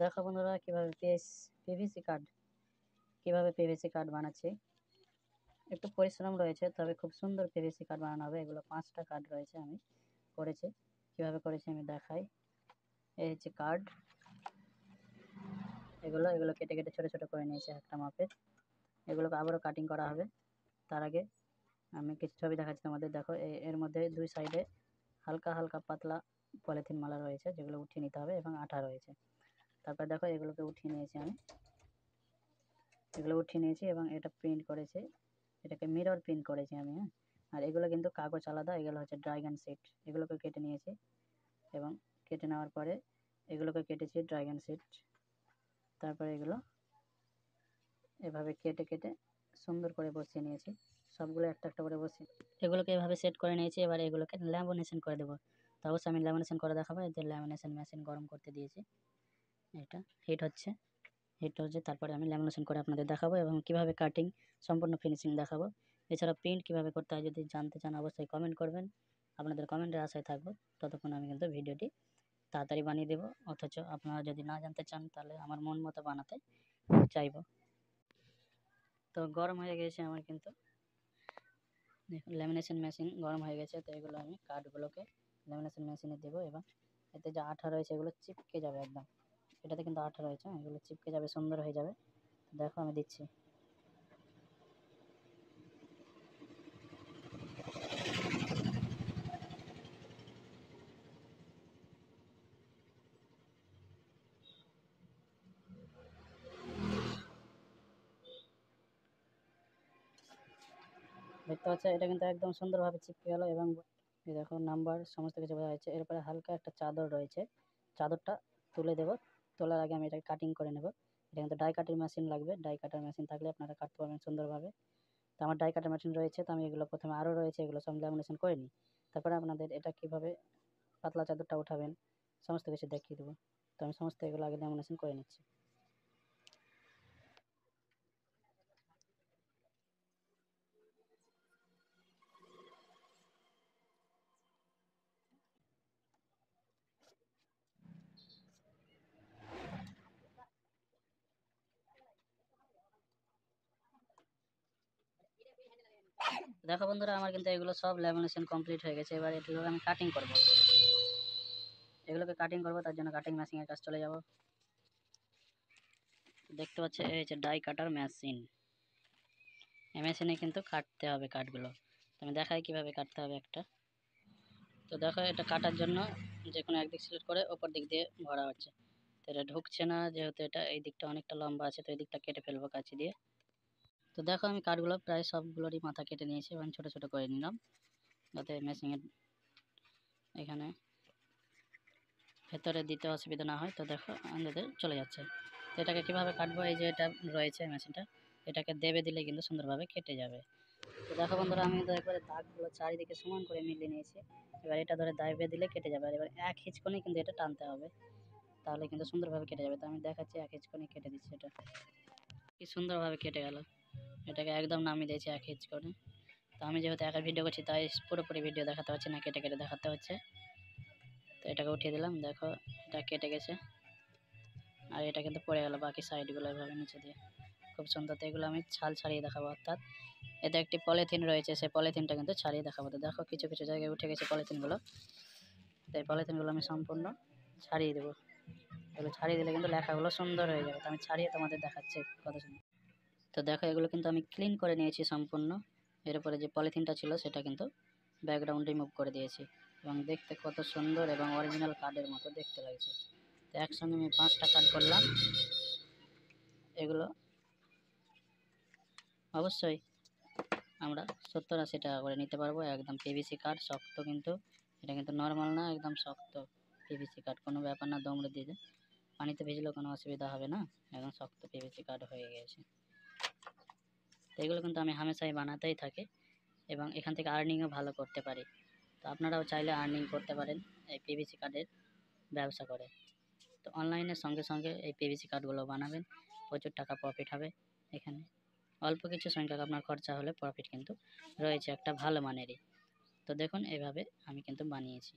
দেখো বন্ধুরা কিভাবে পিভিসি কার্ড বানাচ্ছি। একটু পরিশ্রম রয়েছে, তবে খুব সুন্দর পিভিসি কার্ড বানানো হবে। এগুলো 5টা কার্ড রয়েছে, আমি করেছি। কিভাবে করেছি আমি দেখাই। এই হচ্ছে কার্ড, এগুলো কেটে কেটে ছোট ছোট করে নিয়েছি একটা মাপের। এগুলোকে আবারও কাটিং করা হবে। তার আগে আমি কিছু ছবি দেখাচ্ছি তোমাদের। দেখো এর মধ্যে 2 সাইডে হালকা হালকা পাতলা পলিথিন মালা রয়েছে, যেগুলো উঠিয়ে নিতে হবে, এবং আঠা রয়েছে। তারপর দেখো এগুলোকে উঠিয়ে নিয়েছি আমি, এবং এটা প্রিন্ট করেছি, এটাকে মিরর প্রিন্ট করেছি আমি। হ্যাঁ, আর এগুলো কিন্তু কাগজ আলাদা, এগুলো হচ্ছে ড্রাগন শিট। এগুলোকে কেটে নিয়েছি, এবং কেটে নেওয়ার পরে এগুলোকে কেটেছি ড্রাগন শিট। তারপরে এগুলো এভাবে কেটে কেটে সুন্দর করে বসিয়ে নিয়েছি, সবগুলো একটা একটা করে বসিয়ে এগুলোকে এভাবে সেট করে নিয়েছি। এবার এগুলোকে ল্যামিনেশন করে দেবো। তো অবশ্যই আমি ল্যামিনেশন করে দেখাবো। এদের ল্যামিনেশন মেশিন গরম করতে দিয়েছি, এটা হিট হচ্ছে। তারপরে আমি ল্যামিনেশন করে আপনাদের দেখাবো, এবং কিভাবে কাটিং সম্পূর্ণ ফিনিশিং দেখাবো। এছাড়া প্রিন্ট কিভাবে করতে হয় যদি জানতে চান, অবশ্যই কমেন্ট করবেন। আপনাদের কমেন্টের আশায় থাকবো। ততক্ষণ আমি কিন্তু ভিডিওটি তাড়াতাড়ি বানিয়ে দেবো। অথচ আপনারা যদি না জানতে চান, তাহলে আমার মন মতো বানাতে চাইবো। তো গরম হয়ে গেছে আমার কিন্তু ল্যামিনেশন মেশিন গরম হয়ে গেছে। তো এগুলো আমি কার্ডগুলোকে ল্যামিনেশন মেশিনে দেবো, এবং এতে যে আঠা রয়েছে এগুলো চিপকে যাবে একদম। এটাতে কিন্তু আঠা রয়েছে, এগুলো চিপকে যাবে, সুন্দর হয়ে যাবে। দেখো আমি দিচ্ছি। দেখতে পাচ্ছ, এটা কিন্তু একদম সুন্দরভাবে চিপকে গেল, এবং এই দেখো নাম্বার সমস্ত কিছু বোঝা যাচ্ছে। এরপরে হালকা একটা চাদর রয়েছে, চাদরটা তুলে দেবো। তোলার আগে আমি এটাকে কাটিং করে নেব। এটা কিন্তু ডাই কাটিং মেশিন লাগবে, ডাই কাটার মেশিন থাকলে আপনারা কাটতে পারবেন সুন্দরভাবে। তো আমার ডাই কাটার মেশিন রয়েছে, তো আমি এগুলো প্রথমে আরও রয়েছে, এগুলো সব ল্যামিনেশন করে নিই। তারপরে আপনাদের এটা কীভাবে পাতলা চাদরটা উঠাবেন সমস্ত কিছু দেখিয়ে দেবো। তো আমি সমস্ত এগুলো আগে ল্যামিনেশন করে নিচ্ছি। দেখো বন্ধুরা, আমার কিন্তু এগুলো সব ল্যামিনেশন কমপ্লিট হয়ে গেছে। এবার এগুলোকে আমি কাটিং করব। তার জন্য কাটিং মেশিনের কাছে চলে যাব। দেখতে পাচ্ছ এই হচ্ছে ডাই কাটার মেশিন। এই মেশিনে কিন্তু কাটতে হবে কাঠগুলো। আমি দেখাই কিভাবে কাটতে হবে একটা। তো দেখো, এটা কাটার জন্য যে কোনো একদিক সিলেক্ট করে ওপর দিক দিয়ে ভরা হচ্ছে। তো এটা ঢুকছে না, যেহেতু এটা এই দিকটা অনেকটা লম্বা আছে, তো এই দিকটা কেটে ফেলবো কাঁচি দিয়ে। তো দেখো আমি কাঠগুলো প্রায় সবগুলোরই মাথা কেটে নিয়েছি, এবং ছোট ছোট করে নিলাম, যাতে মেশিনের এখানে ভেতরে দিতে অসুবিধা না হয়। তো দেখো আমাদের চলে যাচ্ছে। তো এটাকে কীভাবে কাটবো, এই যে এটা রয়েছে মেশিনটা, এটাকে দেবে দিলে কিন্তু সুন্দরভাবে কেটে যাবে। তো দেখো বন্ধুরা, আমি তো একবারে দাগগুলো চারিদিকে সমান করে মিলিয়ে নিয়েছি। এবার এটা ধরে দাবে দিলে কেটে যাবে। আর এবার এক হিঁচকোণে কিন্তু এটা টানতে হবে, তাহলে কিন্তু সুন্দরভাবে কেটে যাবে। তো আমি দেখাচ্ছি, এক হিঁচকোণে কেটে দিচ্ছি। এটা কি সুন্দরভাবে কেটে গেল। এটাকে একদম নামিয়ে দিয়েছি এক হিঁচকোণে। তো আমি যেহেতু একা ভিডিও করছি, তাই পুরোপুরি ভিডিও দেখাতে হচ্ছে না, কেটে কেটে দেখাতে হচ্ছে। তো এটাকে উঠিয়ে দিলাম, দেখো এটা কেটে গেছে, আর এটা কিন্তু পড়ে গেল বাকি সাইডগুলো এভাবে নিচে দিয়ে। খুব সুন্দর। তো এগুলো আমি ছাল ছাড়িয়ে দেখাবো, অর্থাৎ এতে একটি পলিথিন রয়েছে, সেই পলিথিনটা কিন্তু ছাড়িয়ে দেখাবো। তো দেখো কিছু কিছু জায়গায় উঠে গেছে পলিথিনগুলো। তো এই পলিথিনগুলো আমি সম্পূর্ণ ছাড়িয়ে দেবো। এগুলো ছাড়িয়ে দিলে কিন্তু লেখাগুলো সুন্দর হয়ে যাবে। তো আমি ছাড়িয়ে তোমাদের দেখাচ্ছি কত সুন্দর। তো দেখো এগুলো কিন্তু আমি ক্লিন করে নিয়েছি সম্পূর্ণ। এর উপরে যে পলিথিনটা ছিল সেটা কিন্তু ব্যাকগ্রাউন্ড রিমুভ করে দিয়েছি, এবং দেখতে কত সুন্দর এবং অরিজিনাল কার্ডের মতো দেখতে লাগছে। তো একসঙ্গে আমি 5টা কার্ড করলাম। এগুলো অবশ্যই আমরা 70-80 টাকা করে নিতে পারবো। একদম পিভিসি কার্ড, শক্ত কিন্তু, এটা কিন্তু নর্মাল না, একদম শক্ত পিভিসি কার্ড। কোনো ব্যাপার না, দমড়ে দিয়ে পানিতে ভিজলেও কোনো অসুবিধা হবে না, একদম শক্ত পিভিসি কার্ড হয়ে গেছে। তো এগুলো কিন্তু আমি হামেশাই বানাতেই থাকি, এবং এখান থেকে আর্নিংও ভালো করতে পারি। তো আপনারাও চাইলে আর্নিং করতে পারেন এই পিভিসি কার্ডের ব্যবসা করে। তো অনলাইনের সঙ্গে সঙ্গে এই পিভিসি কার্ডগুলো বানাবেন, প্রচুর টাকা প্রফিট হবে। এখানে অল্প কিছু সংখ্যক আপনার খরচা হলে প্রফিট কিন্তু রয়েছে একটা ভালো মানেরই। তো দেখুন, এভাবে আমি কিন্তু বানিয়েছি।